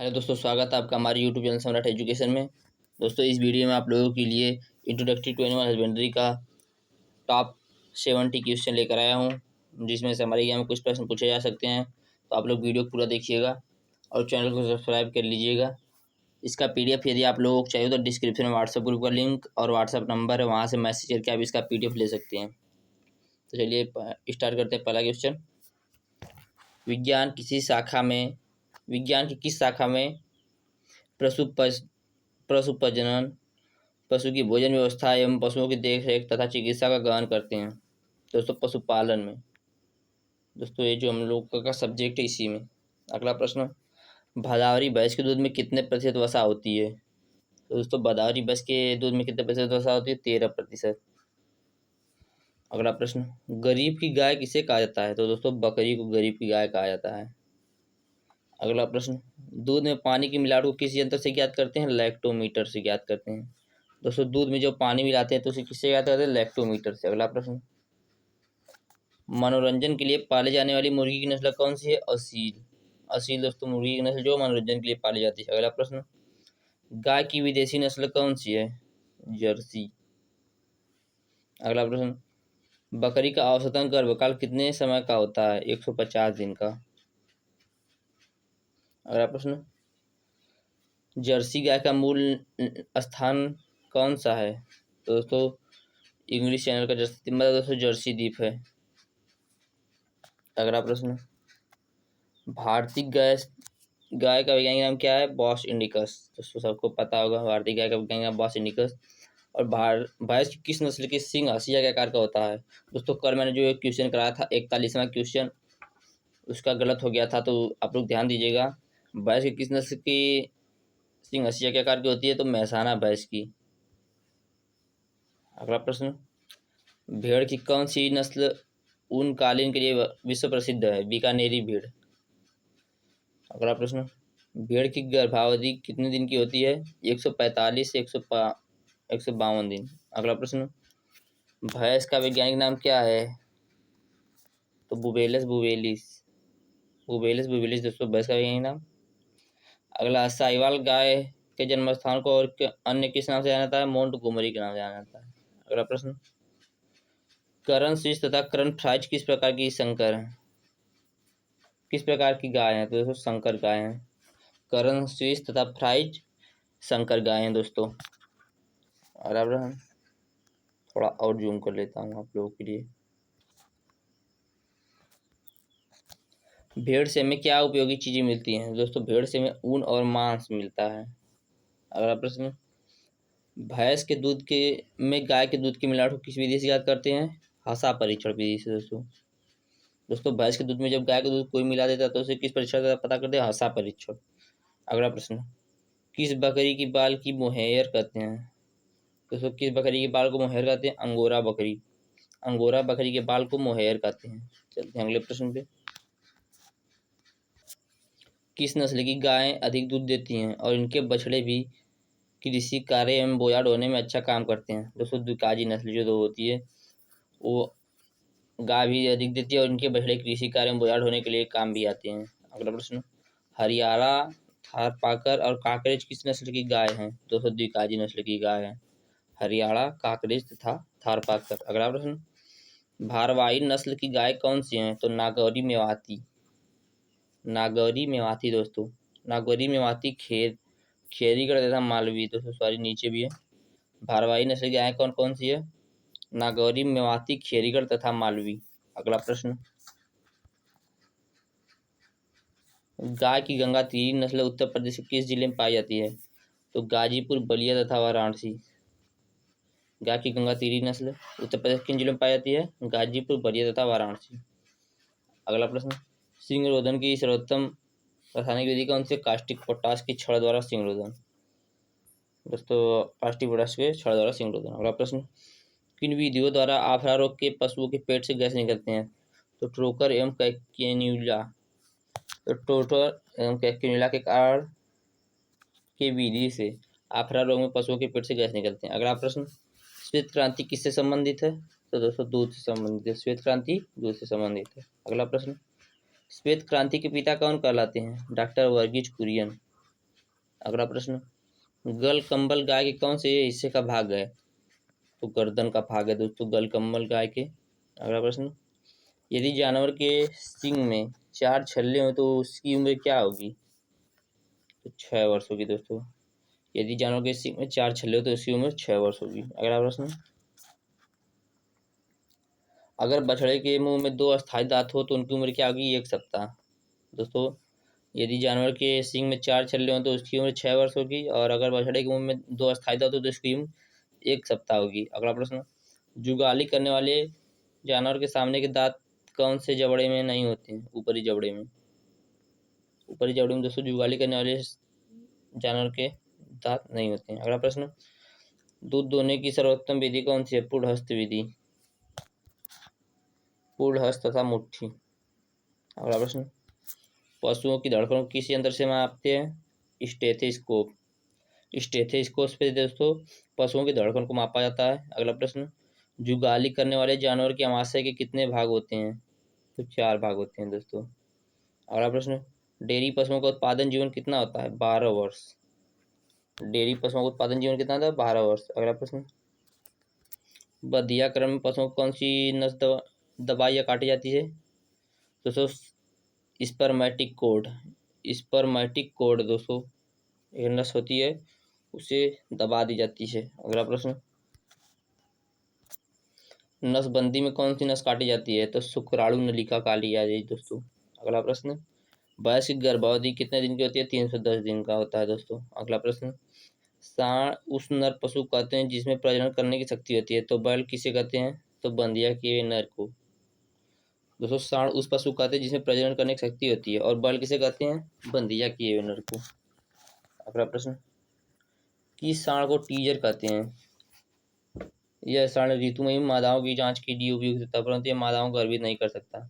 Hello दोस्तों, स्वागत है आपका हमारे यूट्यूब चैनल सम्राट एजुकेशन में। दोस्तों, इस वीडियो में आप लोगों के लिए इंट्रोडक्टरी टू एनिमल हस्बेंड्री का टॉप 70 क्वेश्चन लेकर आया हूं, जिसमें से हमारे यहाँ में कुछ प्रश्न पूछे जा सकते हैं। तो आप लोग वीडियो पूरा देखिएगा और चैनल को सब्सक्राइब कर लीजिएगा। इसका PDF यदि आप लोग चाहिए तो डिस्क्रिप्शन में व्हाट्सएप ग्रुप का लिंक और व्हाट्सएप नंबर है, वहाँ से मैसेज करके आप इसका PDF ले सकते हैं। तो चलिए स्टार्ट करते हैं। पहला क्वेश्चन, विज्ञान की किस शाखा में पशु प्रजनन, पशु की भोजन व्यवस्था एवं पशुओं की देखरेख तथा चिकित्सा का गहन करते हैं? दोस्तों, पशुपालन में। दोस्तों, ये जो हम लोग का सब्जेक्ट है इसी में। अगला प्रश्न, भदावरी भैंस के दूध में कितने प्रतिशत वसा होती है? तो दोस्तों, भदावरी भैंस के दूध में कितने प्रतिशत वसा होती है? 13%। अगला प्रश्न, गरीब की गाय किसे कहा जाता है? तो दोस्तों, बकरी को गरीब की गाय कहा जाता है। अगला प्रश्न, दूध में पानी की मिलावट को किस यंत्र से ज्ञात करते हैं? लैक्टोमीटर से ज्ञात करते हैं। दोस्तों, दूध में जो पानी मिलाते हैं तो उसे किससे ज्ञात करते हैं? लैक्टोमीटर से। अगला प्रश्न, मनोरंजन के लिए पाले जाने वाली मुर्गी की नस्ल कौन सी है? असील। असील दोस्तों मुर्गी की नस्ल जो मनोरंजन के लिए पाली जाती है। अगला प्रश्न, गाय की विदेशी नस्ल कौन सी है? जर्सी। अगला प्रश्न, बकरी का औसतन गर्भकाल कितने समय का होता है? 150 दिन का। अगला प्रश्न, जर्सी गाय का मूल स्थान कौन सा है? तो दोस्तों, इंग्लिश चैनल का दोस्तों जर्सी द्वीप है। अगला प्रश्न, भारतीय गाय का वैज्ञानिक नाम क्या है? Bos indicus. दोस्तों, सबको पता होगा भारतीय गाय का वैज्ञानिक नाम बॉस इंडिकस। और भैंस की किस नस्ल की सींग हंसिया के आकार का होता है? दोस्तों, कल मैंने जो एक क्वेश्चन कराया था 41वां क्वेश्चन, उसका गलत हो गया था, तो आप लोग ध्यान दीजिएगा। भैंस की किस नस्ल की सींग हंसिया के आकार की होती है? तो मेहसाना भैंस की। अगला प्रश्न, भेड़ की कौन सी नस्ल ऊन कालीन के लिए विश्व प्रसिद्ध है? बीकानेरी भेड़। अगला प्रश्न, भेड़ की गर्भावधि कितने दिन की होती है? 145 से 152 दिन। अगला प्रश्न, भैंस का वैज्ञानिक नाम क्या है? तो बुबेलस बुबेलिस। बुबेलस बुबेलिस दोस्तों भैंस का वैज्ञानिक नाम। अगला, साहिवाल गाय के जन्म स्थान को और अन्य किस नाम से जाना जाता है? मोंटगोमरी के नाम से जाना जाता है। अगला प्रश्न, करण स्विस तथा करण फ्राइज किस प्रकार की संकर है? किस प्रकार की गाय है? तो दोस्तों संकर गाय है। करण स्विस तथा फ्राइज संकर गाय हैं दोस्तों। अगला थोड़ा और जूम कर लेता हूँ आप लोगों के लिए। भेड़ से हमें क्या उपयोगी चीजें मिलती हैं? दोस्तों, भेड़ से हमें ऊन और मांस मिलता है। अगला प्रश्न, भैंस के दूध के में गाय के दूध की मिलावट को किस विधि से ज्ञात करते हैं? हसा परीक्षण विधि से। दोस्तों भैंस के दूध में जब गाय का दूध कोई मिला देता है तो उसे किस परीक्षण से पता करते हैं? हसा परीक्षण। अगला प्रश्न, किस बकरी की बाल की मोहेयर कहते हैं? दोस्तों, किस बकरी के बाल को मोहेयर कहते हैं? अंगोरा बकरी। अंगोरा बकरी के बाल को मोहेयर कहते हैं। चलते हैं अगले प्रश्न पे। किस नस्ल की गायें अधिक दूध देती हैं और इनके बछड़े भी कृषि कार्य एवं बोझा ढोने में अच्छा काम करते हैं? दोस्तों, दुकाजी नस्ल जो दो होती है वो गाय भी अधिक देती है और इनके बछड़े कृषि कार्य में बोझा ढोने के लिए काम भी आते हैं। अगला प्रश्न, हरियाणा, थारपाकर और काकरेज किस नस्ल की गाय हैं? दोस्तों, द्विकाजी नस्ल की गाय है। हरियाणा, काकरेज तथा थारपाकर। अगला प्रश्न, भारवाही नस्ल की गाय कौन सी हैं? तो नागौरी मेवाती। नागौरी मेवाती दोस्तों, नागौरी मेवाती खेरीगढ़ तथा मालवी। दोस्तों सॉरी, नीचे भी है। भारवाही नस्ल की गाय कौन कौन सी है? नागौरी मेवाती, खेरीगढ़ तथा मालवी। अगला प्रश्न, गाय की गंगातीरी नस्ल उत्तर प्रदेश के किस जिले में पाई जाती है? तो गाजीपुर, बलिया तथा वाराणसी। गाय की गंगातीरी नस्ल उत्तर प्रदेश किन जिलों में पाई जाती है? गाजीपुर, बलिया तथा वाराणसी। अगला प्रश्न, सिंगरोधन की सर्वोत्तम रासायनिक विधि कौन सी? कास्टिक पोटाश की छड़ द्वारा सिंगरोधन। दोस्तों, कास्टिक पोटाश के छड़ द्वारा सिंगरोधन। अगला प्रश्न, किन विधियों द्वारा आफरा रोग के पशुओं के पेट से गैस निकलते हैं? तो ट्रोकर एवं कैक्यूनुला। तो टोटर एवं कैक्यूनुला के कारण की विधि से आफरा रोग में पशुओं के पेट से गैस निकलते हैं। अगला प्रश्न, श्वेत क्रांति किससे संबंधित है? तो दोस्तों दूध से संबंधित है। श्वेत क्रांति दूध से संबंधित है। अगला प्रश्न, श्वेत क्रांति के पिता कौन कहलाते हैं? डॉक्टर वर्गीज कुरियन। अगला प्रश्न, गल कंबल गाय के कौन से हिस्से का भाग है? तो गर्दन का भाग है दोस्तों गल कंबल गाय के। अगला प्रश्न, यदि जानवर के सींग में 4 छल्ले हो तो उसकी उम्र क्या होगी? तो 6 वर्ष होगी दोस्तों। यदि जानवर के सींग में 4 छल्ले हो तो उसकी उम्र 6 वर्ष होगी। अगला प्रश्न, अगर बछड़े के मुंह में 2 अस्थायी दांत हो तो उनकी उम्र क्या होगी? 1 सप्ताह। दोस्तों, यदि जानवर के सींग में 4 छल्ले हों तो उसकी उम्र 6 वर्ष होगी, और अगर बछड़े के मुंह में 2 अस्थायी दांत हो तो उसकी उम्र 1 सप्ताह होगी। अगला प्रश्न, जुगाली करने वाले जानवर के सामने के दांत कौन से जबड़े में नहीं होते हैं? ऊपरी जबड़े में। ऊपरी जबड़े में दोस्तों जुगाली करने वाले जानवर के दांत नहीं होते हैं। अगला प्रश्न, दूध दोहने की सर्वोत्तम विधि कौन सी है? पूर्णहस्त विधि, पूर्णहस्त तथा मुट्ठी। अगला प्रश्न, पशुओं की धड़कन को किस यंत्र से मापते हैं? स्टेथोस्कोप। स्टेथोस्कोप से दोस्तों पशुओं की धड़कन को मापा जाता है। अगला प्रश्न, जुगाली करने वाले जानवर के आमाशय के कितने भाग होते हैं? तो 4 भाग होते हैं दोस्तों। अगला प्रश्न, डेयरी पशुओं का उत्पादन जीवन कितना होता है? 12 वर्ष। डेयरी पशुओं का उत्पादन जीवन कितना होता है? 12 वर्ष। अगला प्रश्न, बधियाकरण में पशुओं को कौन सी नस्ल दबाई या काटी जाती है? दोस्तों स्पर्मेटिक कोड। स्पर्मेटिक कोड दोस्तों एक नस होती है, उसे दबा दी जाती है। अगला प्रश्न, नसबंदी में कौन सी नस काटी जाती है? तो शुक्राणु नलिका काटी जाती है दोस्तों। अगला प्रश्न, भैंस की गर्भावधि कितने दिन की होती है? 310 दिन का होता है दोस्तों। अगला प्रश्न, सांड उस नर पशु कहते हैं जिसमें प्रजनन करने की शक्ति होती है, तो बैल किसे कहते हैं? तो बंधिया किए हुए नर को। दोस्तों सांड उस पशु कहते हैं जिसमें प्रजनन करने की शक्ति होती है, और बैल किसे कहते हैं? बंधिया किए हुए नर को। अगला प्रश्न, किस सांड को टीजर कहते हैं? यह सांड ऋतु में मादाओं की जांच के लिए उपयुक्त होता है, परंतु यह मादाओं को गर्भित नहीं कर सकता।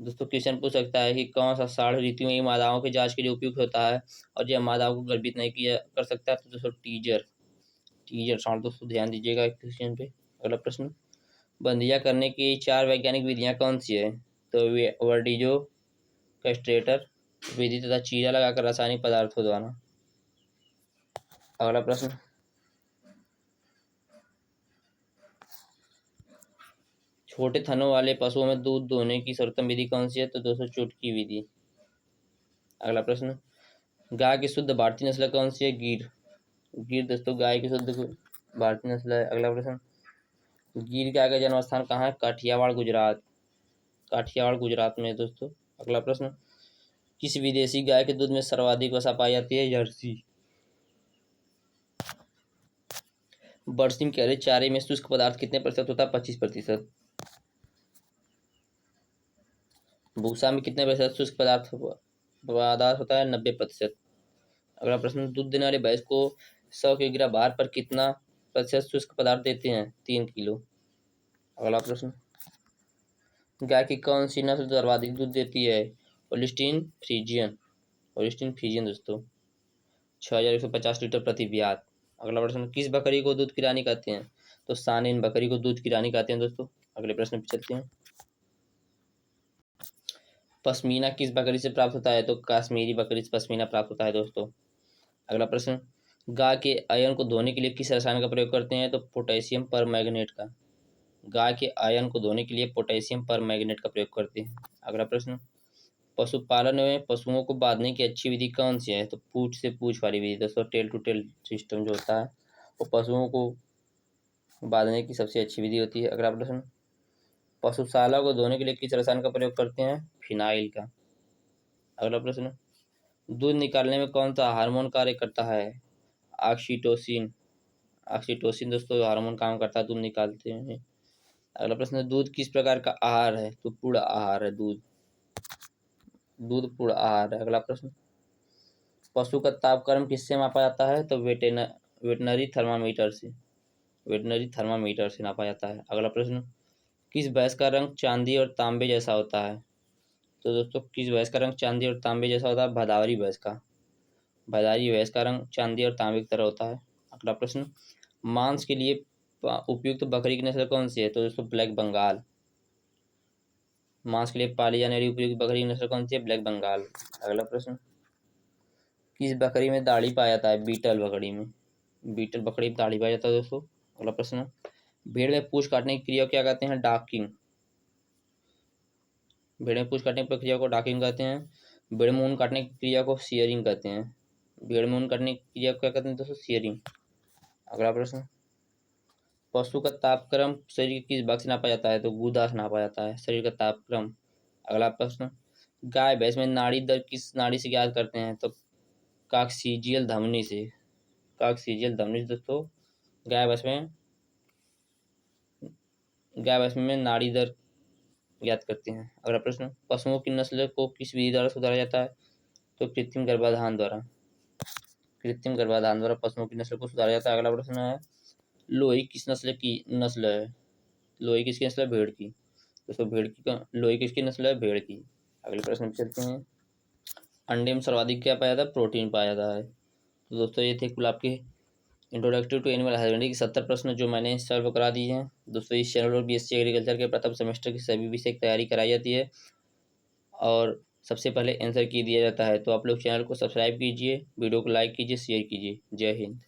दोस्तों क्वेश्चन पूछ सकता है कि कौन सा सांड ऋतु में मादाओं की जांच के लिए उपयुक्त होता है और यह मादाओं को गर्भित नहीं किया कर सकता? तो दोस्तों टीजर। टीजर सांड दोस्तों ध्यान दीजिएगा इस क्वेश्चन पे। अगला प्रश्न, बंधिया करने की 4 वैज्ञानिक विधियां कौन सी है? तो वे वर्डिजो, कैस्ट्रेटर विधि तथा चीरा लगाकर रासायनिक पदार्थों द्वारा। अगला प्रश्न, छोटे थनों वाले पशुओं में दूध दोहने की सर्वोत्तम विधि कौन सी है? तो दोस्तों चुटकी विधि। अगला प्रश्न, गाय की शुद्ध भारतीय नस्ल कौन सी है? गिर। गिर दोस्तों गाय की शुद्ध भारतीय नस्ल है। अगला प्रश्न, गिर गाय का जन्म स्थान कहाँ है? काठियावाड़ गुजरात। काठियावाड़ गुजरात में है दोस्तों। अगला प्रश्न, किस विदेशी गाय के दूध में सर्वाधिक वसा पाई जाती है? जर्सी। बरसीम के हरे चारे में शुष्क पदार्थ कितने प्रतिशत होता है? 25%। भूसा में कितने प्रतिशत शुष्क पदार्थ होता है? 90%। अगला प्रश्न, दूध देने वाली भैंस को 100 किलोग्राम भार पर कितना प्रतिशत शुष्क पदार्थ देते हैं? 3 किलो। अगला प्रश्न, गाय की कौन सी नस्ल सर्वाधिक दूध देती है? Holstein Friesian. होल्स्टीन फ्रीजियन दोस्तों 6150 लीटर प्रति ब्यात। अगला प्रश्न, किस बकरी को दूध की रानी कहते हैं? तो सानेन बकरी को दूध की रानी कहते हैं दोस्तों। अगले प्रश्न पे चलते हैं, पश्मीना किस बकरी से प्राप्त होता है? तो कश्मीरी बकरी से पश्मीना प्राप्त होता है दोस्तों। अगला प्रश्न, गाय के आयरन को धोने के लिए किस रसायन का प्रयोग करते हैं? तो पोटेशियम परमैंगनेट का। गाय के आयरन को धोने के लिए पोटेशियम परमैंगनेट का प्रयोग करते हैं। अगला प्रश्न, पशुपालन में पशुओं को बांधने की अच्छी विधि कौन सी है? तो पूंछ से पूंछ वाली विधि दोस्तों, टेल टू टेल सिस्टम जो होता है वो पशुओं को बांधने की सबसे अच्छी विधि होती है। अगला प्रश्न, पशुशाला को धोने के लिए किस रसायन का प्रयोग करते हैं? फिनाइल का। अगला प्रश्न, दूध निकालने में कौन सा हार्मोन कार्य करता है? ऑक्सीटोसिन। ऑक्सीटोसिन दोस्तों हार्मोन काम करता है दूध निकालते हैं। अगला प्रश्न, दूध किस प्रकार का आहार है? तो पूर्ण आहार है दूध। दूध पूर्ण आहार है। अगला प्रश्न, पशु का तापक्रम किससे मापा जाता है? तो वेटनरी थर्मामीटर से। वेटनरी थर्मामीटर से नापा जाता है। अगला प्रश्न, किस भैंस का रंग चांदी और तांबे जैसा होता है? तो दोस्तों किस भैंस का रंग चांदी और तांबे जैसा होता है? भदावरी भैंस का। भदारी भैंस का रंग चांदी और तांबे की तरह होता है। अगला प्रश्न, मांस के लिए उपयुक्त बकरी की नस्ल कौन सी है? तो दोस्तों ब्लैक बंगाल। मांस के लिए पाली जाने वाली उपयुक्त बकरी की नस्ल कौन सी है? ब्लैक बंगाल। अगला प्रश्न, किस बकरी में दाढ़ी पाया जाता है? बीटल बकरी में। बीटल बकरी में दाढ़ी पाया जाता है दोस्तों। अगला प्रश्न, भेड़ में पूंछ काटने की क्रिया को क्या कहते हैं? डॉकिंग। भेड़ में पूंछ काटने की प्रक्रिया को डॉकिंग कहते हैं। भेड़ में ऊन काटने की क्रिया को शियरिंग कहते हैं। भेड़ में ऊन काटने की क्रिया को क्या कहते हैं दोस्तों? शियरिंग। अगला प्रश्न, पशु का तापक्रम शरीर के किस भाग से नापा जाता है? तो गुदा से नापा जाता है शरीर का तापक्रम। अगला प्रश्न, गाय भैंस में नाड़ी दर किस नाड़ी से ज्ञात करते हैं? तो काकसीजियल धमनी से। काकसीजियल धमनी से दोस्तों गाय भैंस में नाड़ी दर ज्ञात करते हैं। अगला प्रश्न, पशुओं की नस्ल को किस विधि द्वारा सुधारा जाता है? तो कृत्रिम गर्भाधान द्वारा। कृत्रिम गर्भाधान द्वारा पशुओं की नस्ल को सुधारा जाता है। अगला प्रश्न है, लोही किस नस्ल है? लोही किसकी नस्ल है? भेड़ की। दोस्तों लोही किसकी नस्ल है? भेड़ की। अगले प्रश्न पे चलते हैं, अंडे में सर्वाधिक क्या पाया जाता है? प्रोटीन पाया जाता है। तो दोस्तों ये थे कुल आपके इंट्रोडक्टरी टू एनिमल हस्बेंड्री के 70 प्रश्न जो मैंने सॉल्व करा दिए हैं। दोस्तों इस चैनल पर बीएससी एग्रीकल्चर के प्रथम सेमेस्टर की सभी विषय की तैयारी कराई जाती है और सबसे पहले आंसर की दिया जाता है। तो आप लोग चैनल को सब्सक्राइब कीजिए, वीडियो को लाइक कीजिए, शेयर कीजिए। जय हिंद।